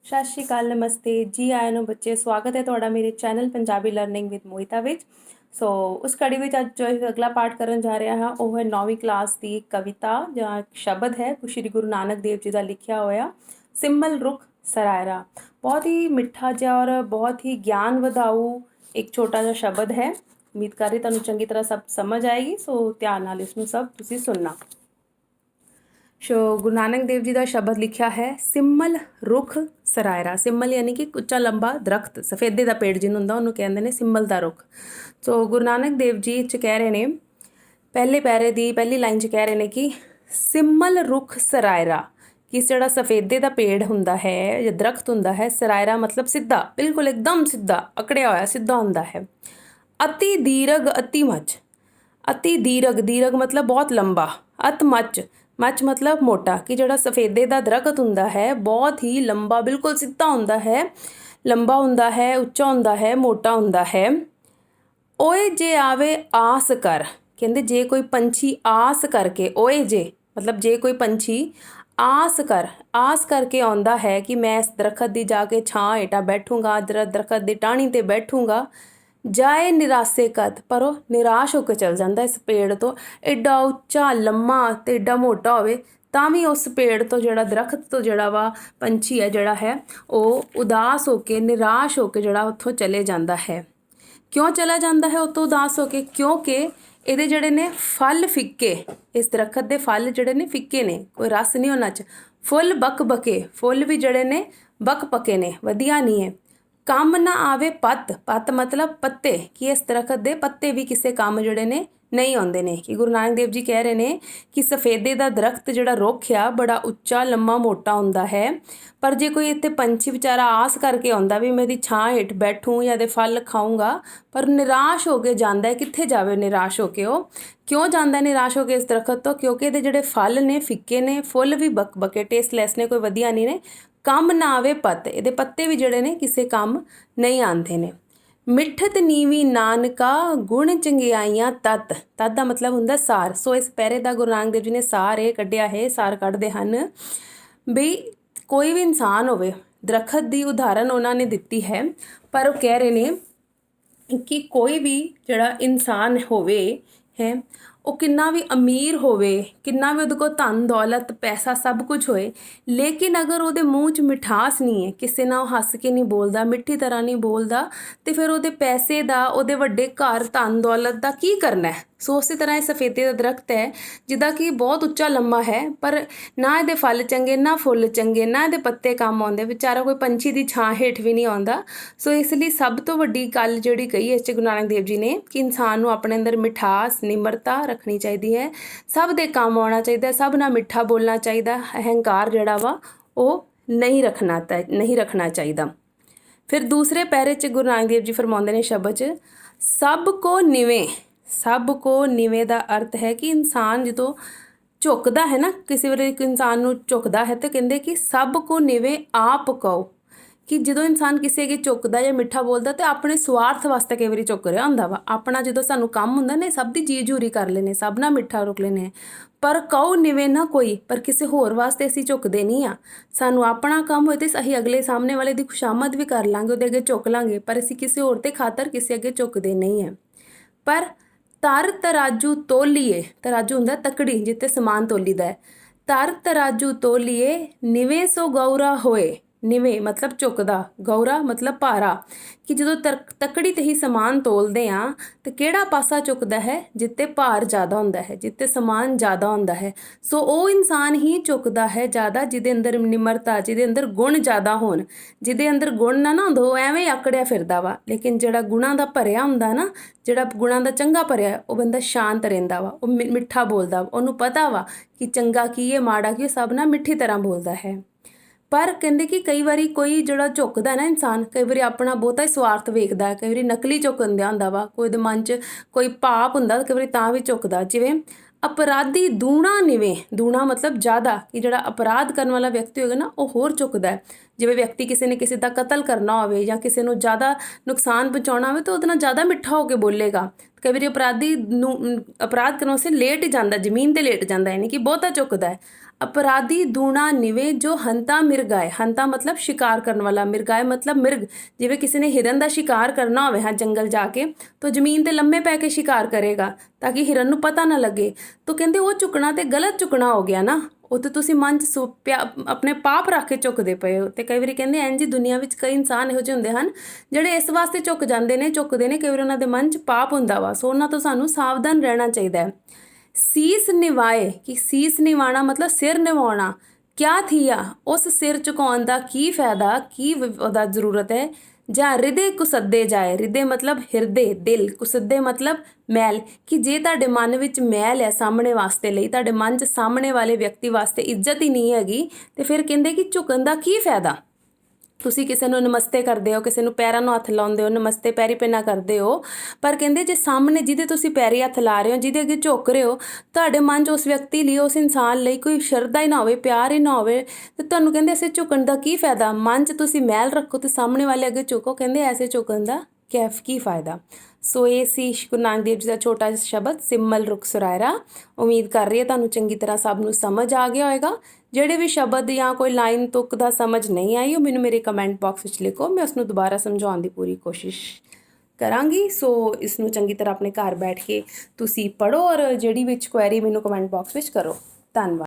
ਸਤਿ ਸ਼੍ਰੀ ਅਕਾਲ, ਨਮਸਤੇ ਜੀ ਆਇਆਂ ਨੂੰ ਬੱਚੇ। ਸਵਾਗਤ ਹੈ ਤੁਹਾਡਾ ਮੇਰੇ channel Punjabi learning with Mohita ਵਿੱਚ। ਸੋ ਉਸ ਕੜੀ ਵਿੱਚ ਅੱਜ ਜੋ ਅਗਲਾ ਪਾਠ ਕਰਨ ਜਾ ਰਿਹਾ ਹਾਂ ਉਹ ਹੈ 9ਵੀਂ ਕਲਾਸ ਦੀ ਕਵਿਤਾ ਜਾਂ ਸ਼ਬਦ ਹੈ ਸ਼੍ਰੀ ਗੁਰੂ ਨਾਨਕ ਦੇਵ ਜੀ ਦਾ ਲਿਖਿਆ ਹੋਇਆ ਸਿੰਮਲ ਰੁੱਖ ਸਰਾਇਰਾ। ਬਹੁਤ ਹੀ ਮਿੱਠਾ ਜਿਹਾ ਔਰ ਬਹੁਤ ਹੀ ਗਿਆਨ ਵਧਾਊ ਇੱਕ ਛੋਟਾ ਜਿਹਾ ਸ਼ਬਦ ਹੈ। ਉਮੀਦ ਕਰ ਰਹੀ ਤੁਹਾਨੂੰ ਚੰਗੀ ਤਰ੍ਹਾਂ ਸਭ ਸਮਝ ਆਏਗੀ, ਸੋ ਧਿਆਨ ਨਾਲ ਇਸ ਨੂੰ ਸਭ ਤੁਸੀਂ ਸੁਣਨਾ। ਗੁਰੂ ਨਾਨਕ ਦੇਵ ਜੀ ਦਾ ਸ਼ਬਦ ਲਿਖਿਆ ਹੈ ਸਿੰਮਲ ਰੁੱਖ ਸਰਾਇਰਾ। ਸਿੰਮਲ ਯਾਨੀ ਕਿ ਉੱਚਾ ਲੰਬਾ ਦਰਖਤ, ਸਫੇਦੇ ਦਾ ਪੇੜ ਜਿਹਨੂੰ ਹੁੰਦਾ ਉਹਨੂੰ ਕਹਿੰਦੇ ਨੇ ਸਿੰਮਲ ਦਾ ਰੁੱਖ। ਸੋ ਗੁਰੂ ਨਾਨਕ ਦੇਵ ਜੀ 'ਚ ਕਹਿ ਰਹੇ ਨੇ, ਪਹਿਲੇ ਪੈਰੇ ਦੀ ਪਹਿਲੀ ਲਾਈਨ 'ਚ ਕਹਿ ਰਹੇ ਨੇ ਕਿ ਸਿੰਮਲ ਰੁੱਖ ਸਰਾਇਰਾ, ਕਿ ਜਿਹੜਾ ਸਫੇਦੇ ਦਾ ਪੇੜ ਹੁੰਦਾ ਹੈ ਜਾਂ ਦਰਖਤ ਹੁੰਦਾ ਹੈ, ਸਰਾਇਰਾ ਮਤਲਬ ਸਿੱਧਾ, ਬਿਲਕੁਲ ਇੱਕਦਮ ਸਿੱਧਾ, ਅਕੜਿਆ ਹੋਇਆ ਸਿੱਧਾ ਹੁੰਦਾ ਹੈ। ਅਤੀ ਦੀਰਘ ਅਤੀ ਮੱਚ, ਅਤੀ ਦੀਰਘ, ਦੀਰਘ ਮਤਲਬ ਬਹੁਤ ਲੰਬਾ, ਅਤ ਮੱਚ, ਮੱਚ ਮਤਲਬ ਮੋਟਾ, ਕਿ ਜਿਹੜਾ ਸਫੇਦੇ ਦਾ ਦਰਖਤ ਹੁੰਦਾ ਹੈ ਬਹੁਤ ਹੀ ਲੰਬਾ, ਬਿਲਕੁਲ ਸਿੱਧਾ ਹੁੰਦਾ ਹੈ, ਲੰਬਾ ਹੁੰਦਾ ਹੈ, ਉੱਚਾ ਹੁੰਦਾ ਹੈ, ਮੋਟਾ ਹੁੰਦਾ ਹੈ। ਓਏ ਜੇ ਆਵੇ ਆਸ ਕਰ, ਕਹਿੰਦੇ ਜੇ ਕੋਈ ਪੰਛੀ ਆਸ ਕਰਕੇ, ਓਏ ਜੇ ਮਤਲਬ ਜੇ ਕੋਈ ਪੰਛੀ ਆਸ ਕਰਕੇ ਆਉਂਦਾ ਹੈ ਕਿ ਮੈਂ ਇਸ ਦਰਖਤ ਦੀ ਜਾ ਕੇ ਛਾਂ ਹੇਠਾਂ ਬੈਠੂੰਗਾ, ਦਰਖਤ ਦੀ ਟਾਹਣੀ 'ਤੇ ਬੈਠੂੰਗਾ, ਜਾਏ ਨਿਰਾਸੇ ਕਦ, ਪਰ ਉਹ ਨਿਰਾਸ਼ ਹੋ ਕੇ ਚਲ ਜਾਂਦਾ ਇਸ ਪੇੜ ਤੋਂ। ਐਡਾ ਉੱਚਾ ਲੰਮਾ ਅਤੇ ਐਡਾ ਮੋਟਾ ਹੋਵੇ ਤਾਂ ਵੀ ਉਸ ਪੇੜ ਤੋਂ, ਜਿਹੜਾ ਦਰਖਤ ਤੋਂ ਜਿਹੜਾ ਵਾ ਪੰਛੀ ਹੈ ਜਿਹੜਾ ਹੈ ਉਹ ਉਦਾਸ ਹੋ ਕੇ, ਨਿਰਾਸ਼ ਹੋ ਕੇ ਜਿਹੜਾ ਉੱਥੋਂ ਚਲੇ ਜਾਂਦਾ ਹੈ। ਕਿਉਂ ਚਲਾ ਜਾਂਦਾ ਹੈ ਉੱਥੋਂ ਉਦਾਸ ਹੋ ਕੇ? ਕਿਉਂਕਿ ਇਹਦੇ ਜਿਹੜੇ ਨੇ ਫਲ ਫਿੱਕੇ, ਇਸ ਦਰਖਤ ਦੇ ਫਲ ਜਿਹੜੇ ਨੇ ਫਿੱਕੇ ਨੇ, ਕੋਈ ਰਸ ਨਹੀਂ ਉਹਨਾਂ 'ਚ। ਫੁੱਲ ਬਕ ਬਕੇ, ਫੁੱਲ ਵੀ ਜਿਹੜੇ ਨੇ ਬਕ ਪਕੇ ਨੇ, ਵਧੀਆ ਨਹੀਂ ਹੈ। ਕੰਮ ਨਾ ਆਵੇ ਪੱਤ, ਪੱਤ ਮਤਲਬ ਪੱਤੇ, ਕਿ ਇਸ ਦਰਖਤ ਦੇ ਪੱਤੇ ਵੀ ਕਿਸੇ ਕੰਮ ਜਿਹੜੇ ਨੇ ਨਹੀਂ ਆਉਂਦੇ ਨੇ। ਕਿ ਗੁਰੂ ਨਾਨਕ ਦੇਵ ਜੀ ਕਹਿ ਰਹੇ ਨੇ ਕਿ ਸਫੇਦੇ ਦਾ ਦਰਖਤ ਜਿਹੜਾ ਰੁੱਖ ਆ ਬੜਾ ਉੱਚਾ ਲੰਮਾ ਮੋਟਾ ਹੁੰਦਾ ਹੈ, ਪਰ ਜੇ ਕੋਈ ਇੱਥੇ ਪੰਛੀ ਵਿਚਾਰਾ ਆਸ ਕਰਕੇ ਆਉਂਦਾ ਵੀ ਮੈਂ ਇਹਦੀ ਛਾਂ ਹੇਠ ਬੈਠੂੰ ਜਾਂ ਇਹਦੇ ਫਲ ਖਾਊਂਗਾ, ਪਰ ਨਿਰਾਸ਼ ਹੋ ਕੇ ਜਾਂਦਾ ਹੈ। ਕਿੱਥੇ ਜਾਵੇ ਨਿਰਾਸ਼ ਹੋ ਕੇ? ਉਹ ਕਿਉਂ ਜਾਂਦਾ ਨਿਰਾਸ਼ ਹੋ ਕੇ ਇਸ ਦਰਖਤ ਤੋਂ? ਕਿਉਂਕਿ ਇਹਦੇ ਜਿਹੜੇ ਫਲ ਨੇ ਫਿੱਕੇ ਨੇ, ਫੁੱਲ ਵੀ ਬਕ ਬਕੇ, ਟੇਸਟਲੈਸ ਨੇ, ਕੋਈ ਵਧੀਆ ਨਹੀਂ ਨੇ। ਕੰਮ ਨਾ ਆਵੇ ਪੱਤ, ਇਹਦੇ ਪੱਤੇ ਵੀ ਜਿਹੜੇ ਨੇ ਕਿਸੇ ਕੰਮ ਨਹੀਂ ਆਉਂਦੇ ਨੇ। ਮਿੱਠਤ ਨੀਵੀਂ ਨਾਨਕਾ ਗੁਣ ਚੰਗਿਆਈਆਂ ਤਤ, ਤਤ ਦਾ ਮਤਲਬ ਹੁੰਦਾ ਸਾਰ। ਸੋ ਇਸ ਪੈਰੇ ਦਾ ਗੁਰੂ ਨਾਨਕ ਦੇਵ ਜੀ ਨੇ ਸਾਰ ਇਹ ਕੱਢਿਆ ਹੈ, ਸਾਰ ਕੱਢਦੇ ਹਨ ਵੀ ਕੋਈ ਵੀ ਇਨਸਾਨ ਹੋਵੇ, ਦਰਖਤ ਦੀ ਉਦਾਹਰਨ ਉਹਨਾਂ ਨੇ ਦਿੱਤੀ ਹੈ, ਪਰ ਉਹ ਕਹਿ ਰਹੇ ਨੇ ਕਿ ਕੋਈ ਵੀ ਜਿਹੜਾ ਇਨਸਾਨ ਹੋਵੇ ਹੈ, ਉਹ ਕਿੰਨਾ ਵੀ ਅਮੀਰ ਹੋਵੇ, ਕਿੰਨਾ ਵੀ ਉਹਦੇ ਕੋਲ ਧਨ ਦੌਲਤ ਪੈਸਾ ਸਭ ਕੁਝ ਹੋਏ, ਲੇਕਿਨ ਅਗਰ ਉਹਦੇ ਮੂੰਹ 'ਚ ਮਿਠਾਸ ਨਹੀਂ ਹੈ, ਕਿਸੇ ਨਾਲ ਉਹ ਹੱਸ ਕੇ ਨਹੀਂ ਬੋਲਦਾ, ਮਿੱਠੀ ਤਰ੍ਹਾਂ ਨਹੀਂ ਬੋਲਦਾ, ਤੇ ਫਿਰ ਉਹਦੇ ਪੈਸੇ ਦਾ, ਉਹਦੇ ਵੱਡੇ ਘਰ ਧਨ ਦੌਲਤ ਦਾ ਕੀ ਕਰਨਾ ਹੈ? ਸੋ ਉਸੇ ਤਰ੍ਹਾਂ ਇਹ ਸਫੇਦੇ ਦਾ ਦਰਖਤ ਹੈ ਜਿਹਦਾ ਕਿ ਬਹੁਤ ਉੱਚਾ ਲੰਮਾ ਹੈ, ਪਰ ਨਾ ਇਹਦੇ ਫਲ ਚੰਗੇ, ਨਾ ਫੁੱਲ ਚੰਗੇ, ਨਾ ਇਹਦੇ ਪੱਤੇ ਕੰਮ ਆਉਂਦੇ, ਵਿਚਾਰਾ ਕੋਈ ਪੰਛੀ ਦੀ ਛਾਂ ਹੇਠ ਵੀ ਨਹੀਂ ਆਉਂਦਾ। ਸੋ ਇਸ ਲਈ ਸਭ ਤੋਂ ਵੱਡੀ ਗੱਲ ਜਿਹੜੀ ਕਹੀ ਇਸ 'ਚ ਗੁਰੂ ਨਾਨਕ ਦੇਵ ਜੀ ਨੇ ਕਿ ਇਨਸਾਨ ਨੂੰ ਆਪਣੇ ਅੰਦਰ ਮਿਠਾਸ, ਨਿਮਰਤਾ ਰੱਖਣੀ ਚਾਹੀਦੀ ਹੈ, ਸਭ ਦੇ ਕੰਮ ਆਉਣਾ ਚਾਹੀਦਾ, ਸਭ ਨਾਲ ਮਿੱਠਾ ਬੋਲਣਾ ਚਾਹੀਦਾ, ਅਹੰਕਾਰ ਜਿਹੜਾ ਵਾ ਉਹ ਨਹੀਂ ਰੱਖਣਾ ਚਾਹੀਦਾ। ਫਿਰ ਦੂਸਰੇ ਪੈਰੇ 'ਚ ਗੁਰੂ ਨਾਨਕ ਦੇਵ ਜੀ ਫਰਮਾਉਂਦੇ ਨੇ ਸ਼ਬਦ 'ਚ, ਸਭ ਕੋ ਨਿਵੇਂ, ਸਭ ਕੋ ਨਿਵੇਂ ਦਾ ਅਰਥ ਹੈ ਕਿ ਇਨਸਾਨ ਜਦੋਂ ਝੁਕਦਾ ਹੈ ਨਾ, ਕਿਸੇ ਵੇਲੇ ਇੱਕ ਇਨਸਾਨ ਨੂੰ ਝੁਕਦਾ ਹੈ ਤਾਂ ਕਹਿੰਦੇ ਕਿ ਸਭ ਕੋ ਨਿਵੇਂ ਆਪ ਕਹੋ, ਕਿ ਜਦੋਂ ਇਨਸਾਨ ਕਿਸੇ ਅੱਗੇ ਝੁਕਦਾ ਜਾਂ ਮਿੱਠਾ ਬੋਲਦਾ ਤਾਂ ਆਪਣੇ ਸਵਾਰਥ ਵਾਸਤੇ ਕਈ ਵਾਰੀ ਝੁਕ ਰਿਹਾ ਹੁੰਦਾ ਵਾ। ਆਪਣਾ ਜਦੋਂ ਸਾਨੂੰ ਕੰਮ ਹੁੰਦਾ ਨੇ, ਸਭ ਦੀ ਜੀ ਜੂਰੀ ਕਰ ਲੈਨੇ, ਸਭ ਨਾਲ ਮਿੱਠਾ ਰੁਕ ਲੈਨੇ, ਪਰ ਕਹੋ ਨਿਵੇਂ ਨਾ ਕੋਈ, ਪਰ ਕਿਸੇ ਹੋਰ ਵਾਸਤੇ ਅਸੀਂ ਝੁਕਦੇ ਨਹੀਂ ਆ। ਸਾਨੂੰ ਆਪਣਾ ਕੰਮ ਹੋਏ ਤੇ ਅਸੀਂ ਅਗਲੇ ਸਾਹਮਣੇ ਵਾਲੇ ਦੀ ਖੁਸ਼ਾਮਦ ਵੀ ਕਰ ਲਾਂਗੇ, ਉਹਦੇ ਅੱਗੇ ਝੁਕ ਲਾਂਗੇ, ਪਰ ਅਸੀਂ ਕਿਸੇ ਹੋਰ ਤੇ ਖਾਤਰ ਕਿਸੇ ਅੱਗੇ ਝੁਕਦੇ ਨਹੀਂ ਹੈ। ਪਰ ਤਰ ਤਰਾਜੂ ਤੋਲੀਏ, ਤਰਾਜੂ ਹੁੰਦਾ ਤਕੜੀ ਜਿੱਤੇ ਸਮਾਨ ਤੋਲੀਦਾ ਹੈ, ਤਰ ਤਰਾਜੂ ਤੋਲੀਏ ਨਿਵੇਂ ਸੋ ਗੌਰਾ ਹੋਏ, ਨਿਵੇਂ ਮਤਲਬ ਝੁਕਦਾ, ਗੌਰਾ ਮਤਲਬ ਭਾਰਾ, ਕਿ ਜਦੋਂ ਤਕੜੀ ਤੇ ਹੀ ਸਮਾਨ ਤੋਲਦੇ ਆ ਤੇ ਕਿਹੜਾ ਪਾਸਾ ਝੁਕਦਾ ਹੈ? ਜਿੱਤੇ ਭਾਰ ਜ਼ਿਆਦਾ ਹੁੰਦਾ ਹੈ, ਜਿੱਤੇ ਸਮਾਨ ਜ਼ਿਆਦਾ ਹੁੰਦਾ ਹੈ। ਸੋ ਉਹ ਇਨਸਾਨ ਹੀ ਝੁਕਦਾ ਹੈ ਜ਼ਿਆਦਾ ਜਿਹਦੇ ਅੰਦਰ ਨਿਮਰਤਾ, ਜਿਹਦੇ ਅੰਦਰ ਗੁਣ ਜ਼ਿਆਦਾ ਹੋਣ। ਜਿਹਦੇ ਅੰਦਰ ਗੁਣ ਨਾ ਹੁੰਦਾ ਉਹ ਐਵੇਂ ਆਕੜਿਆ ਫਿਰਦਾ ਵਾ, ਲੇਕਿਨ ਜਿਹੜਾ ਗੁਣਾਂ ਦਾ ਭਰਿਆ ਹੁੰਦਾ ਨਾ, ਜਿਹੜਾ ਗੁਣਾਂ ਦਾ ਚੰਗਾ ਭਰਿਆ, ਉਹ ਬੰਦਾ ਸ਼ਾਂਤ ਰਹਿੰਦਾ ਵਾ, ਉਹ ਮਿੱਠਾ ਬੋਲਦਾ, ਉਹਨੂੰ ਪਤਾ ਵਾ ਕਿ ਚੰਗਾ ਕੀ ਹੈ, ਮਾੜਾ ਕੀ ਹੈ, ਸਭ ਨਾਲ ਮਿੱਠੀ ਤਰ੍ਹਾਂ ਬੋਲਦਾ ਹੈ। ਪਰ ਕਹਿੰਦੇ ਕਿ ਕਈ ਵਾਰੀ ਕੋਈ ਜਿਹੜਾ ਝੁਕਦਾ ਨਾ ਇਨਸਾਨ, ਕਈ ਵਾਰੀ ਆਪਣਾ ਬਹੁਤਾ ਹੀ ਸਵਾਰਥ ਵੇਖਦਾ, ਕਈ ਵਾਰੀ ਨਕਲੀ ਝੁਕਣ ਦਿਆ ਹੁੰਦਾ ਵਾ, ਕੋਈ ਦੇ ਮਨ 'ਚ ਕੋਈ ਪਾਪ ਹੁੰਦਾ, ਕਈ ਵਾਰੀ ਤਾਂ ਵੀ ਝੁਕਦਾ। ਜਿਵੇਂ ਅਪਰਾਧੀ ਦੂਣਾ ਨਿਵੇਂ, ਦੂਣਾ ਮਤਲਬ ਜ਼ਿਆਦਾ, ਕਿ ਜਿਹੜਾ ਅਪਰਾਧ ਕਰਨ ਵਾਲਾ ਵਿਅਕਤੀ ਹੋਵੇਗਾ ਨਾ ਉਹ ਹੋਰ ਝੁਕਦਾ ਹੈ। ਜਿਵੇਂ ਵਿਅਕਤੀ ਕਿਸੇ ਨੇ ਕਿਸੇ ਦਾ ਕਤਲ ਕਰਨਾ ਹੋਵੇ ਜਾਂ ਕਿਸੇ ਨੂੰ ਜ਼ਿਆਦਾ ਨੁਕਸਾਨ ਪਹੁੰਚਾਉਣਾ ਹੋਵੇ ਤਾਂ ਉਹਦੇ ਨਾਲ ਜ਼ਿਆਦਾ ਮਿੱਠਾ ਹੋ ਕੇ ਬੋਲੇਗਾ। ਕਈ ਵਾਰੀ ਅਪਰਾਧੀ ਨੂੰ ਅਪਰਾਧ ਕਰਨ ਵਾਸਤੇ ਲੇਟ ਹੀ ਜਾਂਦਾ, ਜ਼ਮੀਨ 'ਤੇ ਲੇਟ ਜਾਂਦਾ, ਯਾਨੀ ਕਿ ਬਹੁਤਾ ਝੁਕਦਾ ਹੈ। अपराधी दूना निवे जो हंता मिर्गाए। हंता मतलब शिकार करने वाला, मिर्गाए मतलब मिर्ग। जिਵੇਂ ਕਿਸੇ ਨੇ ਹਿਰਨ ਦਾ ਸ਼ਿਕਾਰ ਕਰਨਾ ਹੋਵੇ ਹਾਂ ਜੰਗਲ ਜਾ ਕੇ, ਤਾਂ ਜ਼ਮੀਨ ਤੇ ਲੰਮੇ ਪੈ ਕੇ ਸ਼ਿਕਾਰ ਕਰੇਗਾ ਤਾਂ ਕਿ ਹਿਰਨ ਨੂੰ ਪਤਾ ਨਾ ਲੱਗੇ। ਤਾਂ ਕਹਿੰਦੇ ਉਹ ਝੁਕਣਾ ਤੇ ਗਲਤ ਝੁਕਣਾ ਹੋ ਗਿਆ ਨਾ, ਉਹ ਤੇ ਤੁਸੀਂ ਮਨ 'ਚ ਆਪਣੇ ਪਾਪ ਰੱਖ ਕੇ ਝੁਕਦੇ ਪਏ ਹੋ। ਤੇ ਕਈ ਵਾਰੀ ਕਹਿੰਦੇ ਇੰਝ ਦੁਨੀਆ ਵਿੱਚ ਕਈ ਇਨਸਾਨ ਇਹੋ ਜਿਹੇ ਹੁੰਦੇ ਹਨ ਜਿਹੜੇ ਇਸ ਵਾਸਤੇ ਝੁਕ ਜਾਂਦੇ ਨੇ, ਝੁਕਦੇ ਨੇ, ਕਈ ਵਾਰ ਉਹਨਾਂ ਦੇ ਮਨ 'ਚ ਪਾਪ ਹੁੰਦਾ ਵਾ। ਸੋ ਉਹਨਾਂ ਤੋਂ ਸਾਨੂੰ ਸਾਵਧਾਨ ਰਹਿਣਾ ਚਾਹੀਦਾ ਹੈ। ਸੀਸ ਨਿਵਾਏ, ਕਿ ਸੀਸ ਨਿਵਾਣਾ ਮਤਲਬ ਸਿਰ ਨਿਵਾਉਣਾ। ਕਿਆ ਥੀਆ, ਉਸ ਸਿਰ ਝੁਕਾਉਣ ਦਾ ਕੀ ਫਾਇਦਾ, ਕੀ ਉਹਦਾ ਜ਼ਰੂਰਤ ਹੈ। ਜਾਂ ਹਿਰਦੇ ਕੁਸੱਦੇ ਜਾਏ, ਹਿਰਦੇ ਮਤਲਬ ਹਿਰਦੇ, ਦਿਲ, ਕੁਸੱਦੇ ਮਤਲਬ ਮੈਲ, ਕਿ ਜੇ ਤੁਹਾਡੇ ਮਨ ਵਿੱਚ ਮੈਲ ਹੈ ਸਾਹਮਣੇ ਵਾਸਤੇ ਲਈ, ਤੁਹਾਡੇ ਮਨ 'ਚ ਸਾਹਮਣੇ ਵਾਲੇ ਵਿਅਕਤੀ ਵਾਸਤੇ ਇੱਜ਼ਤ ਹੀ ਨਹੀਂ ਹੈਗੀ, ਤੇ ਫਿਰ ਕਹਿੰਦੇ ਕਿ ਝੁਕਣ ਦਾ ਕੀ ਫਾਇਦਾ। ਤੁਸੀਂ ਕਿਸੇ ਨੂੰ ਨਮਸਤੇ ਕਰਦੇ ਹੋ, ਕਿਸੇ ਨੂੰ ਪੈਰਾਂ ਨੂੰ ਹੱਥ ਲਾਉਂਦੇ ਹੋ, ਨਮਸਤੇ ਪੈਰੀ ਪੈਨਾ ਕਰਦੇ ਹੋ, ਪਰ ਕਹਿੰਦੇ ਜੇ ਸਾਹਮਣੇ ਜਿਹਦੇ ਤੁਸੀਂ ਪੈਰੀ ਹੱਥ ਲਾ ਰਹੇ ਹੋ, ਜਿਹਦੇ ਅੱਗੇ ਝੁਕ ਰਹੇ ਹੋ, ਤੁਹਾਡੇ ਮਨ 'ਚ ਉਸ ਵਿਅਕਤੀ ਲਈ, ਉਸ ਇਨਸਾਨ ਲਈ ਕੋਈ ਸ਼ਰਧਾ ਹੀ ਨਾ ਹੋਵੇ, ਪਿਆਰ ਹੀ ਨਾ ਹੋਵੇ, ਤੇ ਤੁਹਾਨੂੰ ਕਹਿੰਦੇ ਐਸੇ ਝੁਕਣ ਦਾ ਕੀ ਫਾਇਦਾ। ਮਨ 'ਚ ਤੁਸੀਂ ਮੈਲ ਰੱਖੋ ਤੇ ਸਾਹਮਣੇ ਵਾਲੇ ਅੱਗੇ ਝੁਕੋ, ਕਹਿੰਦੇ ਐਸੇ ਝੁਕਣ ਦਾ ਕੀ ਫਾਇਦਾ। ਸੋ ਇਹ ਸੀ ਗੁਰੂ ਨਾਨਕ ਦੇਵ ਜੀ ਦਾ ਛੋਟਾ ਜਿਹਾ ਸ਼ਬਦ ਸਿਮਲ ਰੁਖ ਸੁਰਾਇਰਾ। ਉਮੀਦ ਕਰ ਰਹੀ ਹਾਂ ਤੁਹਾਨੂੰ ਚੰਗੀ ਤਰ੍ਹਾਂ ਸਭ ਨੂੰ ਸਮਝ ਆ ਗਿਆ ਹੋਏਗਾ। ਜਿਹੜੇ ਵੀ ਸ਼ਬਦ ਜਾਂ ਕੋਈ ਲਾਈਨ ਤੁਕ ਦਾ ਸਮਝ ਨਹੀਂ ਆਈ, ਉਹ ਮੈਨੂੰ ਮੇਰੇ ਕਮੈਂਟ ਬਾਕਸ ਵਿੱਚ ਲਿਖੋ, ਮੈਂ ਉਸਨੂੰ ਦੁਬਾਰਾ ਸਮਝਾਉਣ ਦੀ ਪੂਰੀ ਕੋਸ਼ਿਸ਼ ਕਰਾਂਗੀ। ਸੋ ਇਸ ਨੂੰ ਚੰਗੀ ਤਰ੍ਹਾਂ ਆਪਣੇ ਘਰ ਬੈਠ ਕੇ ਤੁਸੀਂ ਪੜ੍ਹੋ, ਔਰ ਜਿਹੜੀ ਵਿੱਚ ਕੁਐਰੀ ਮੈਨੂੰ ਕਮੈਂਟ ਬਾਕਸ ਵਿੱਚ ਕਰੋ। ਧੰਨਵਾਦ।